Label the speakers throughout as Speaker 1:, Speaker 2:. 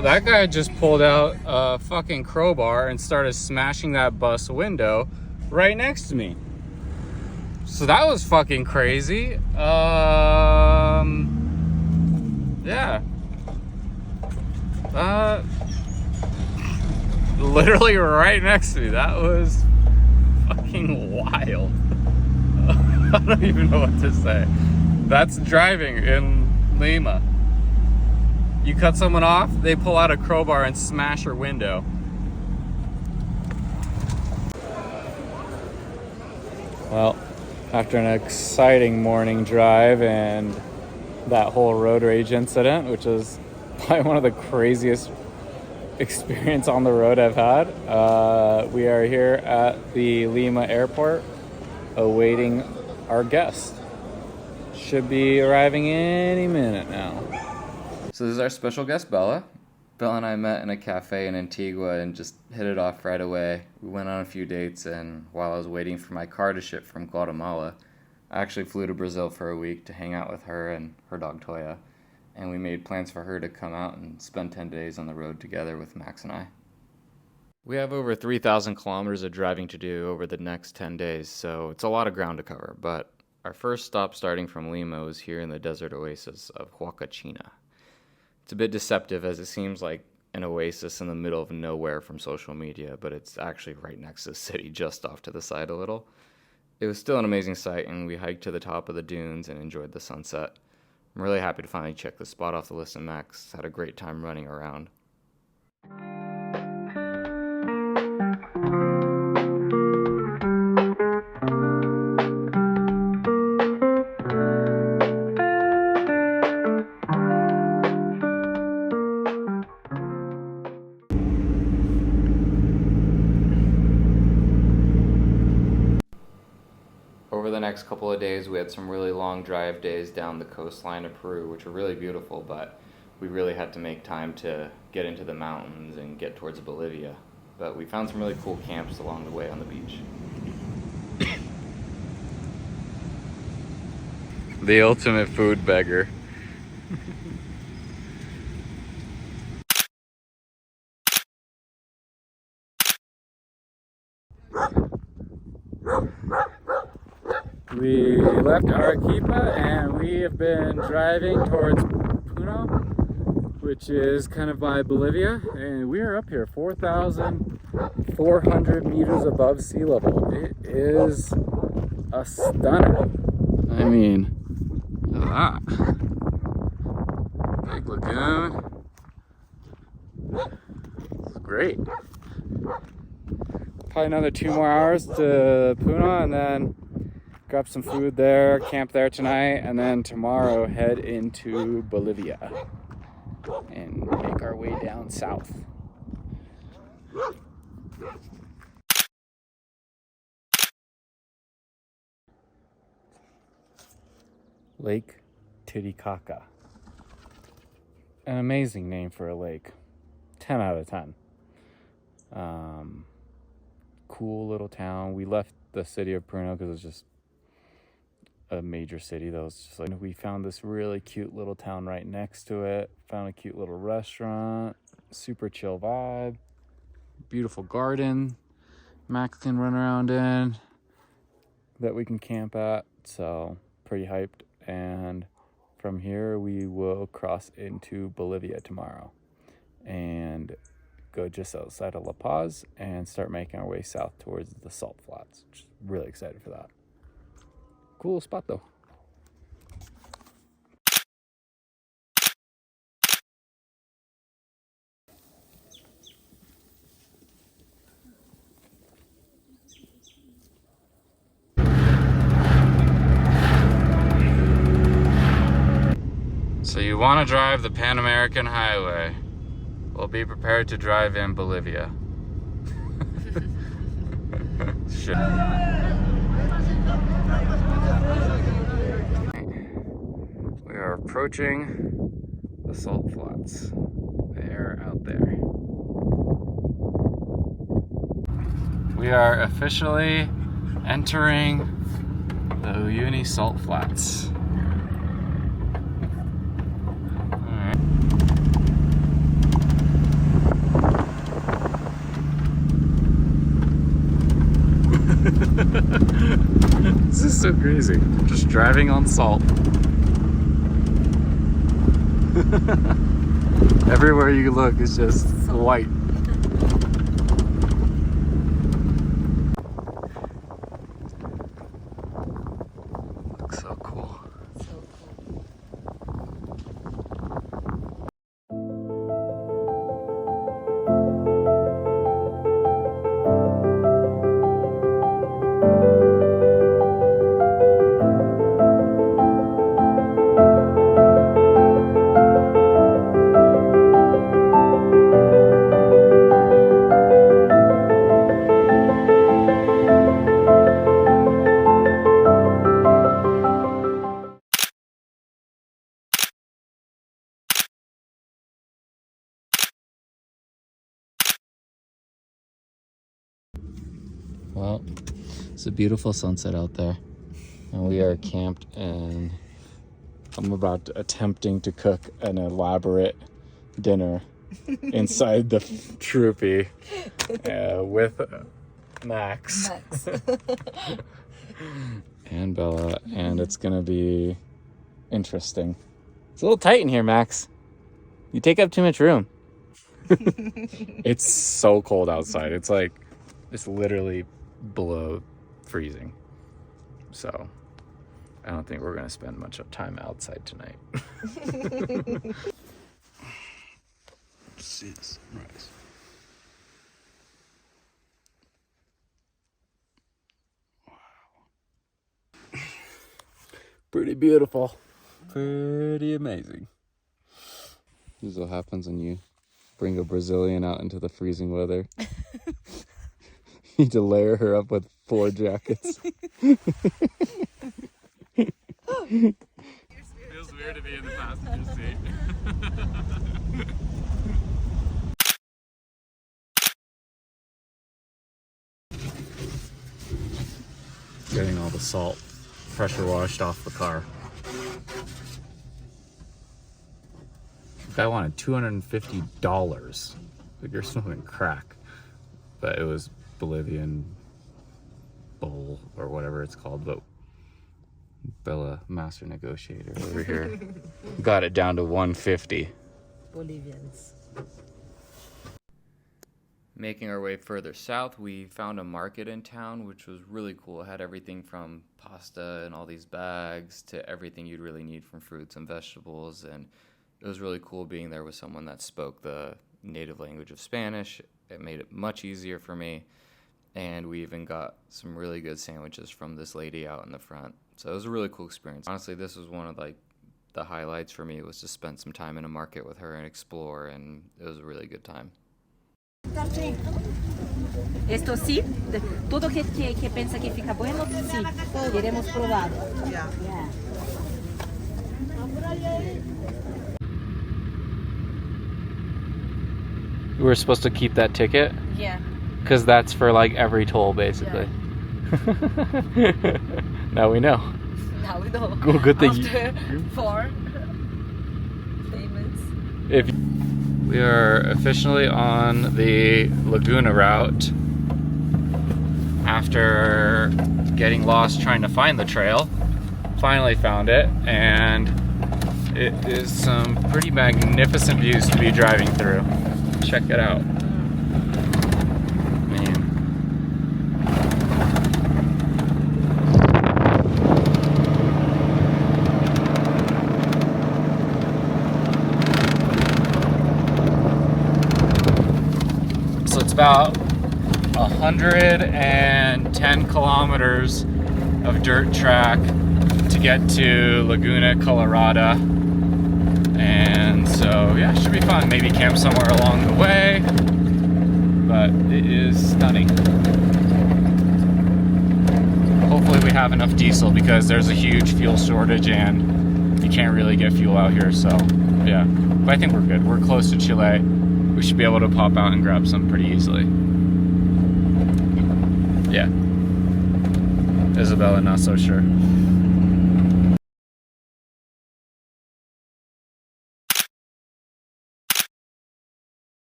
Speaker 1: Well, that guy just pulled out a fucking crowbar and started smashing that bus window right next to me. So that was fucking crazy. Yeah. Literally right next to me. That was fucking wild. I don't even know what to say. That's driving in Lima. You cut someone off, they pull out a crowbar and smash your window. Well, after an exciting morning drive and that whole road rage incident, which is probably one of the craziest experience on the road I've had, we are here at the Lima airport awaiting our guest. Should be arriving any minute now. So this is our special guest, Bella. Bella and I met in a cafe in Antigua and just hit it off right away. We went on a few dates, and while I was waiting for my car to ship from Guatemala, I actually flew to Brazil for a week to hang out with her and her dog Toya. And we made plans for her to come out and spend 10 days on the road together with Max and I. We have over 3,000 kilometers of driving to do over the next 10 days, so it's a lot of ground to cover. But our first stop starting from Lima was here in the desert oasis of Huacachina. It's a bit deceptive as it seems like an oasis in the middle of nowhere from social media, but it's actually right next to the city, just off to the side a little. It was still an amazing sight, and we hiked to the top of the dunes and enjoyed the sunset. I'm really happy to finally check the spot off the list, and Max had a great time running around. Over the next couple of days, we had some really long drive days down the coastline of Peru, which were really beautiful, but we really had to make time to get into the mountains and get towards Bolivia. But we found some really cool camps along the way on the beach. The ultimate food beggar. We left Arequipa and we have been driving towards Puno, which is kind of by Bolivia, and we are up here 4,400 meters above sea level. It is a stunner. I mean, look at that. Big lagoon. It's great. Probably another 2 more hours to Puno, and then grab some food there, camp there tonight, and then tomorrow head into Bolivia and make our way down south. Lake Titicaca. An amazing name for a lake. 10 out of 10. Cool little town. We left the city of Puno because it's just a major city that was just like, we found this really cute little town right next to it, found a cute little restaurant, super chill vibe, beautiful garden Max can run around in that we can camp at, so pretty hyped. And from here we will cross into Bolivia tomorrow and go just outside of La Paz and start making our way south towards the salt flats. Just really excited for that. Cool spot though. So you want to drive the Pan American Highway. Well, be prepared to drive in Bolivia. Shit. We are approaching the salt flats. They are out there. We are officially entering the Uyuni salt flats. is so crazy. Just driving on salt. Everywhere you look is just white. Looks so cool. Well, it's a beautiful sunset out there, and we are camped, and I'm attempting to cook an elaborate dinner inside the troopy with Max. And Bella, and it's gonna be interesting. It's a little tight in here, Max. You take up too much room. It's so cold outside. It's literally below freezing. So I don't think we're gonna spend much of time outside tonight. Let's see the sunrise. Wow. Pretty beautiful. Pretty amazing. This is what happens when you bring a Brazilian out into the freezing weather. You need to layer her up with 4 jackets. Feels weird to be in the passenger seat. Getting all the salt pressure washed off the car. Guy wanted $250. Like you're smoking crack. But it was Bolivian bowl or whatever it's called. But Bella, master negotiator over here, got it down to 150.
Speaker 2: Bolivians.
Speaker 1: Making our way further south, we found a market in town, which was really cool. It had everything from pasta and all these bags to everything you'd really need from fruits and vegetables. And it was really cool being there with someone that spoke the native language of Spanish. It made it much easier for me. And we even got some really good sandwiches from this lady out in the front. So it was a really cool experience. Honestly, this was one of the highlights for me, was to spend some time in a market with her and explore, and it was a really good time.
Speaker 2: Esto sí, todo que piensa que fica bueno, sí, queremos probar.
Speaker 3: Yeah.
Speaker 1: We were supposed to keep that ticket?
Speaker 2: Yeah.
Speaker 1: Because that's for like every toll, basically. Yeah. Now we know.
Speaker 2: Now we know.
Speaker 1: Cool, good thing.
Speaker 2: After 4 payments.
Speaker 1: We are officially on the Lagona route after getting lost trying to find the trail. Finally found it, and it is some pretty magnificent views to be driving through. Check it out. About 110 kilometers of dirt track to get to Laguna Colorada, and so yeah, it should be fun. Maybe camp somewhere along the way, but it is stunning. Hopefully we have enough diesel, because there's a huge fuel shortage and you can't really get fuel out here, so yeah, but I think we're good. We're close to Chile. We should be able to pop out and grab some pretty easily. Yeah. Isabella, not so sure.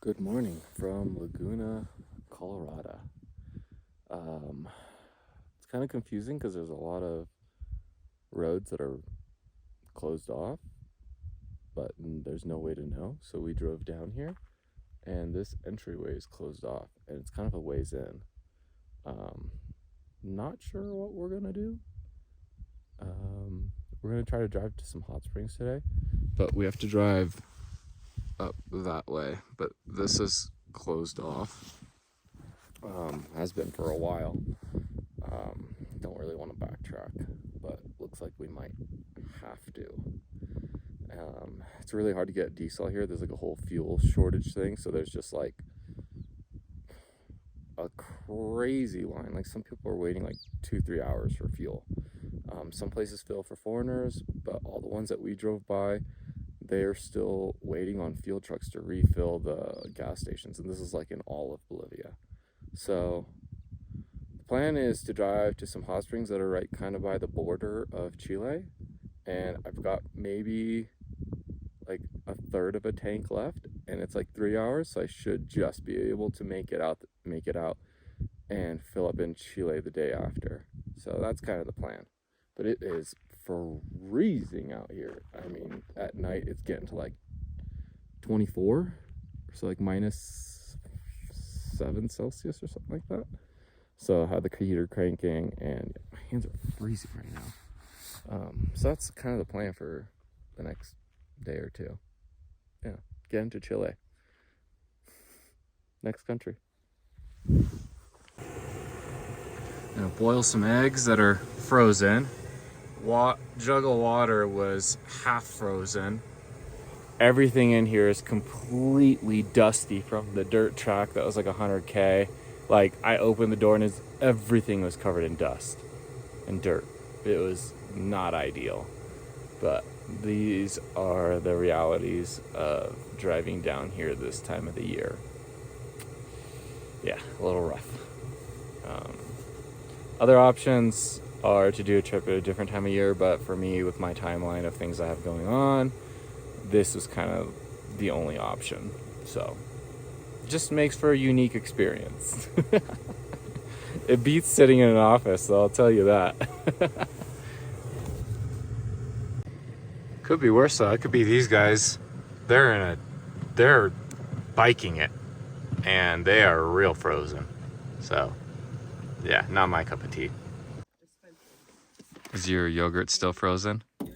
Speaker 3: Good morning from Laguna, Colorado. It's kind of confusing because there's a lot of roads that are closed off, but there's no way to know. So we drove down here, and this entryway is closed off, and it's kind of a ways in. Not sure what we're gonna do. We're gonna try to drive to some hot springs today, but we have to drive up that way. But this is closed off. Has been for a while. Don't really want to backtrack, but looks like we might have to. It's really hard to get diesel here. There's like a whole fuel shortage thing, so there's just like a crazy line. Like some people are waiting like 2-3 hours for fuel. Some places fill for foreigners, but all the ones that we drove by, they're still waiting on fuel trucks to refill the gas stations, and this is like in all of Bolivia. So the plan is to drive to some hot springs that are right kind of by the border of Chile, and I've got maybe like a third of a tank left, and it's like 3 hours, so I should just be able to make it out and fill up in Chile the day after. So that's kind of the plan. But it is freezing out here. I mean, at night it's getting to like 24, so like -7 Celsius or something like that. So I had the heater cranking, and my hands are freezing right now. So that's kind of the plan for the next day or two. Yeah, get into Chile. Next country. Gonna boil some eggs that are frozen. Jug of water was half frozen. Everything in here is completely dusty from the dirt track that was like 100K. Like, I opened the door and everything was covered in dust and dirt. It was not ideal, but these are the realities of driving down here this time of the year. Yeah, a little rough. Other options are to do a trip at a different time of year, but for me, with my timeline of things I have going on, this was kind of the only option. So just makes for a unique experience. It beats sitting in an office, so I'll tell you that. Could be worse though. It could be these guys. They're biking it, and they are real frozen. So yeah, not my cup of tea. Is your yogurt still frozen?
Speaker 2: No,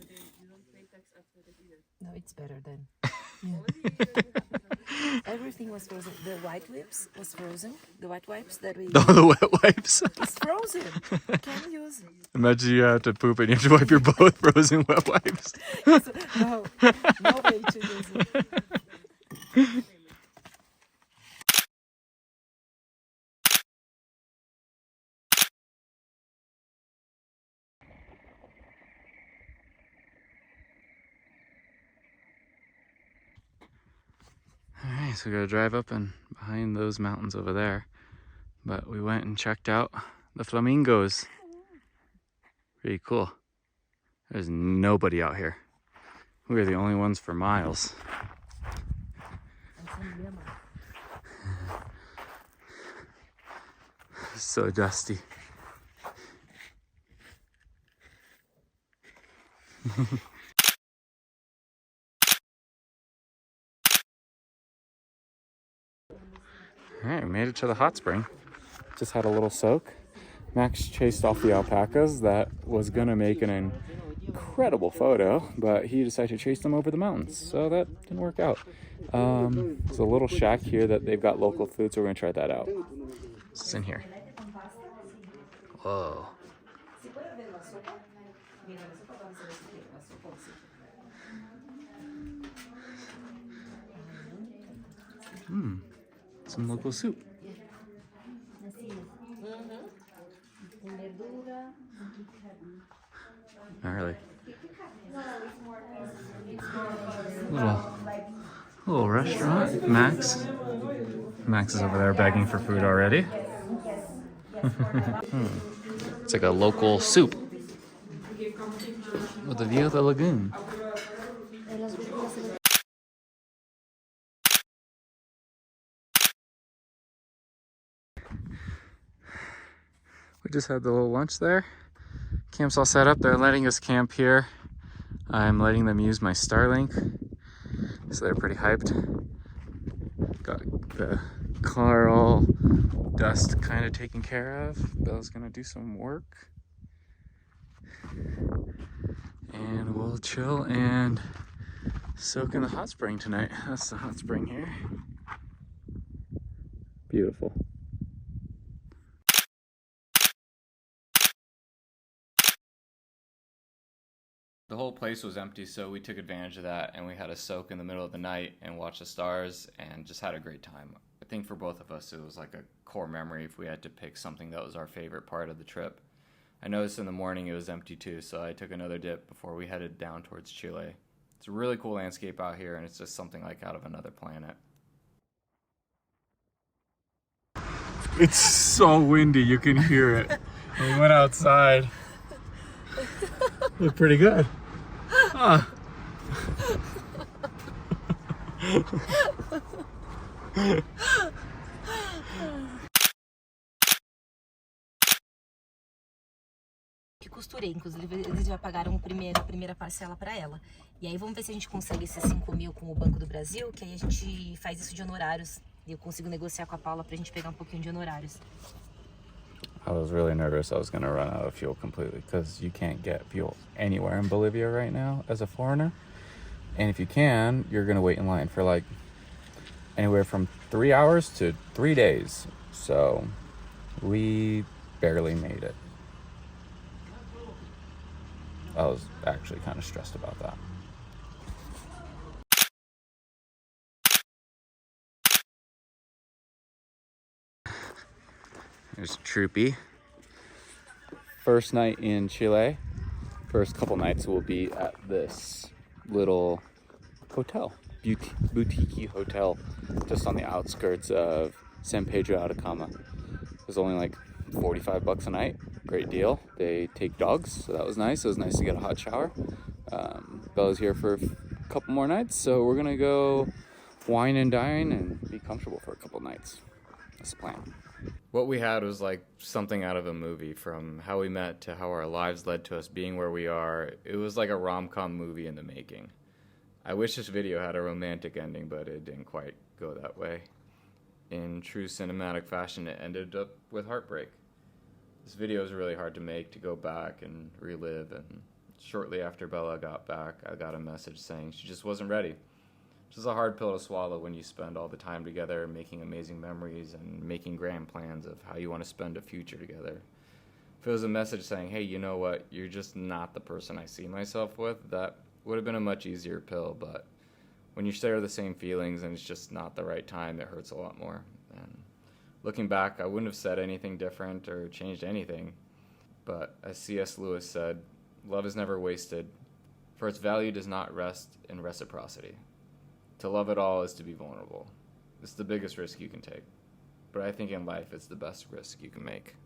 Speaker 2: it's better then. Everything was frozen. The white wipes was frozen. The white wipes that we
Speaker 3: Oh, the wet wipes.
Speaker 2: it's frozen. Can't use it.
Speaker 3: Imagine you have to poop and you have to wipe your both frozen wet wipes.
Speaker 2: No way to use it.
Speaker 3: Alright, so we gotta drive up and behind those mountains over there. But we went and checked out the flamingos. Pretty cool. There's nobody out here. We were the only ones for miles. So dusty. Alright, we made it to the hot spring. Just had a little soak. Max chased off the alpacas. That was gonna make an incredible photo, but he decided to chase them over the mountains, so that didn't work out. There's a little shack here that they've got local food, so we're gonna try that out. This is in here. Whoa. Some local soup. Not really. Little restaurant. Max is over there begging for food already. It's like a local soup with a view of the lagoon.
Speaker 1: We just had the little lunch there. Camp's all set up. They're letting us camp here. I'm letting them use my Starlink, so they're pretty hyped. Got the car all dust kind of taken care of. Bella's gonna do some work. And we'll chill and soak in the hot spring tonight. That's the hot spring here. Beautiful. The whole place was empty, so we took advantage of that and we had a soak in the middle of the night and watched the stars and just had a great time. I think for both of us it was like a core memory if we had to pick something that was our favorite part of the trip. I noticed in the morning it was empty too, so I took another dip before we headed down towards Chile. It's a really cool landscape out here and it's just something like out of another planet. It's so windy, you can hear it. We went outside. Looked pretty good. Huh.
Speaker 2: Que costurei, inclusive eles já pagaram a primeira parcela para ela. E aí vamos ver se a gente consegue esses 5 mil com o Banco do Brasil, que aí a gente faz isso de honorários. E eu consigo negociar com a Paula pra gente pegar um pouquinho de honorários.
Speaker 1: I was really nervous I was going to run out of fuel completely because you can't get fuel anywhere in Bolivia right now as a foreigner. And if you can, you're going to wait in line for like anywhere from 3 hours to 3 days. So we barely made it. I was actually kind of stressed about that. There's Troopy. First night in Chile. First couple nights will be at this little hotel, boutique hotel, just on the outskirts of San Pedro Atacama. It was only like $45 a night. Great deal. They take dogs, so that was nice. It was nice to get a hot shower. Bella's here for a couple more nights, so we're gonna go wine and dine and be comfortable for a couple nights. That's the plan. What we had was like something out of a movie, from how we met to how our lives led to us being where we are. It was like a rom-com movie in the making. I wish this video had a romantic ending, but it didn't quite go that way. In true cinematic fashion, it ended up with heartbreak. This video is really hard to make, to go back and relive, and shortly after Bella got back, I got a message saying she just wasn't ready. Which is a hard pill to swallow when you spend all the time together making amazing memories and making grand plans of how you want to spend a future together. If it was a message saying, hey, you know what, you're just not the person I see myself with, that would have been a much easier pill, but when you share the same feelings and it's just not the right time, it hurts a lot more. And looking back, I wouldn't have said anything different or changed anything, but as C.S. Lewis said, love is never wasted, for its value does not rest in reciprocity. To love at all is to be vulnerable. It's the biggest risk you can take. But I think in life it's the best risk you can make.